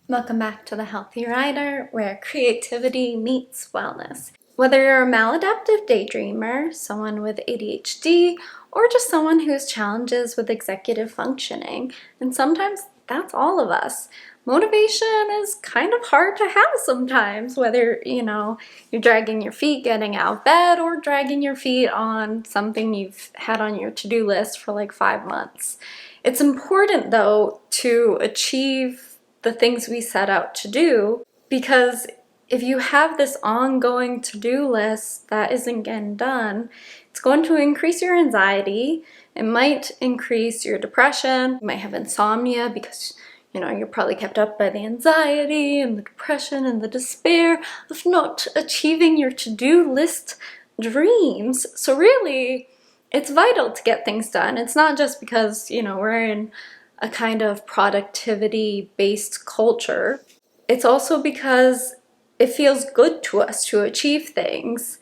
Welcome back to The Healthy Rider, where creativity meets wellness. Whether you're a maladaptive daydreamer, someone with ADHD, or just someone who has challenges with executive functioning, and sometimes that's all of us. Motivation is kind of hard to have sometimes, whether, you're dragging your feet getting out of bed or dragging your feet on something you've had on your to-do list for like 5 months. It's important, though, to achieve the things we set out to do, because if you have this ongoing to-do list that isn't getting done, it's going to increase your anxiety. It might increase your depression. You might have insomnia because you're probably kept up by the anxiety and the depression and the despair of not achieving your to-do list dreams. So really, it's vital to get things done. It's not just because, we're in a kind of productivity-based culture. It's also because it feels good to us to achieve things.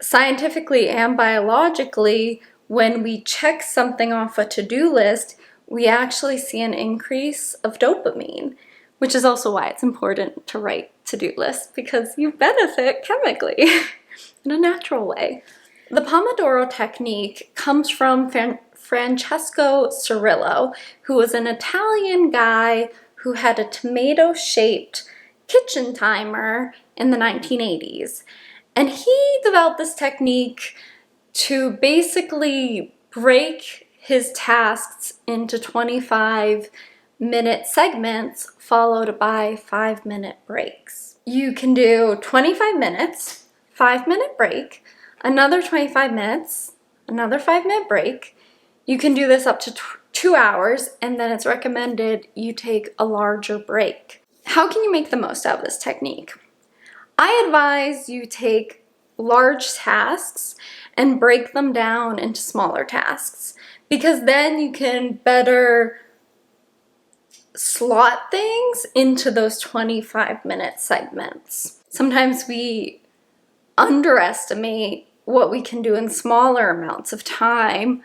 Scientifically and biologically, when we check something off a to-do list, we actually see an increase of dopamine, which is also why it's important to write to-do lists, because you benefit chemically in a natural way. The Pomodoro technique comes from Francesco Cirillo, who was an Italian guy who had a tomato-shaped kitchen timer in the 1980s. And he developed this technique to basically break his tasks into 25-minute segments followed by 5-minute breaks. You can do 25 minutes, 5-minute break, another 25 minutes, another 5-minute break. You can do this up to 2 hours, and then it's recommended you take a larger break. How can you make the most out of this technique? I advise you take large tasks and break them down into smaller tasks, because then you can better slot things into those 25-minute segments. Sometimes we underestimate what we can do in smaller amounts of time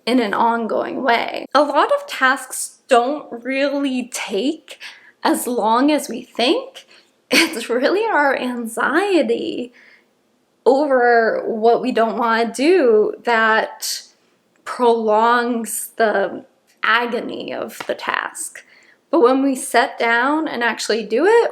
in an ongoing way. A lot of tasks don't really take as long as we think. It's really our anxiety over what we don't want to do that prolongs the agony of the task. But when we sit down and actually do it,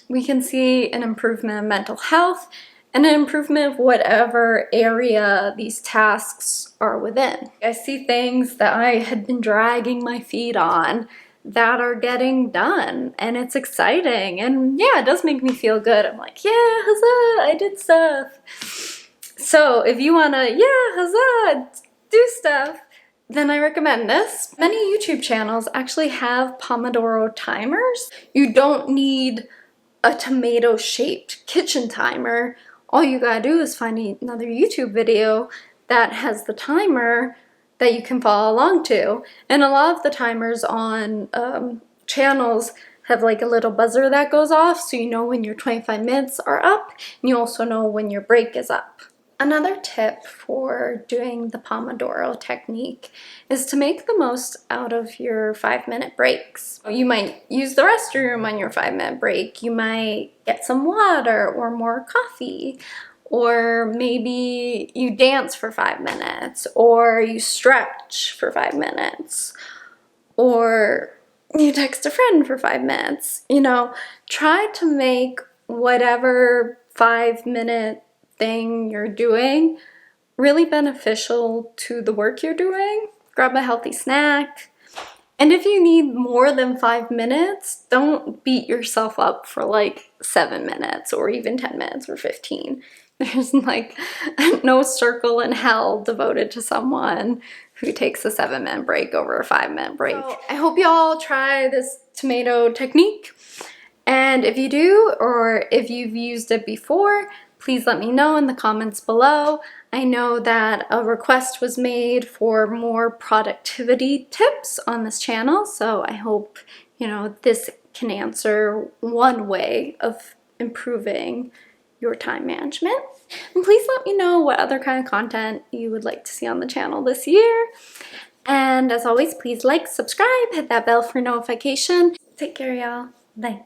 we can see an improvement in mental health and an improvement of whatever area these tasks are within. I see things that I had been dragging my feet on that are getting done, and it's exciting, and yeah, it does make me feel good. I'm like, yeah, huzzah, I did stuff. So if you wanna, yeah, huzzah, do stuff, then I recommend this. Many YouTube channels actually have Pomodoro timers. You don't need a tomato-shaped kitchen timer. All you gotta do is find another YouTube video that has the timer that you can follow along to. And a lot of the timers on channels have like a little buzzer that goes off, so you know when your 25 minutes are up, and you also know when your break is up. Another tip for doing the Pomodoro technique is to make the most out of your 5-minute breaks. You might use the restroom on your 5-minute break. You might get some water or more coffee, or maybe you dance for 5 minutes, or you stretch for 5 minutes, or you text a friend for 5 minutes. Try to make whatever 5-minute thing you're doing really beneficial to the work you're doing. Grab a healthy snack. And if you need more than 5 minutes, don't beat yourself up for like 7 minutes or even 10 minutes or 15. There's like no circle in hell devoted to someone who takes a 7-minute break over a 5-minute break. So I hope y'all try this tomato technique. And if you do, or if you've used it before, please let me know in the comments below. I know that a request was made for more productivity tips on this channel, so I hope, this can answer one way of improving your time management. And please let me know what other kind of content you would like to see on the channel this year. And as always, please like, subscribe, hit that bell for notification. Take care, y'all. Bye.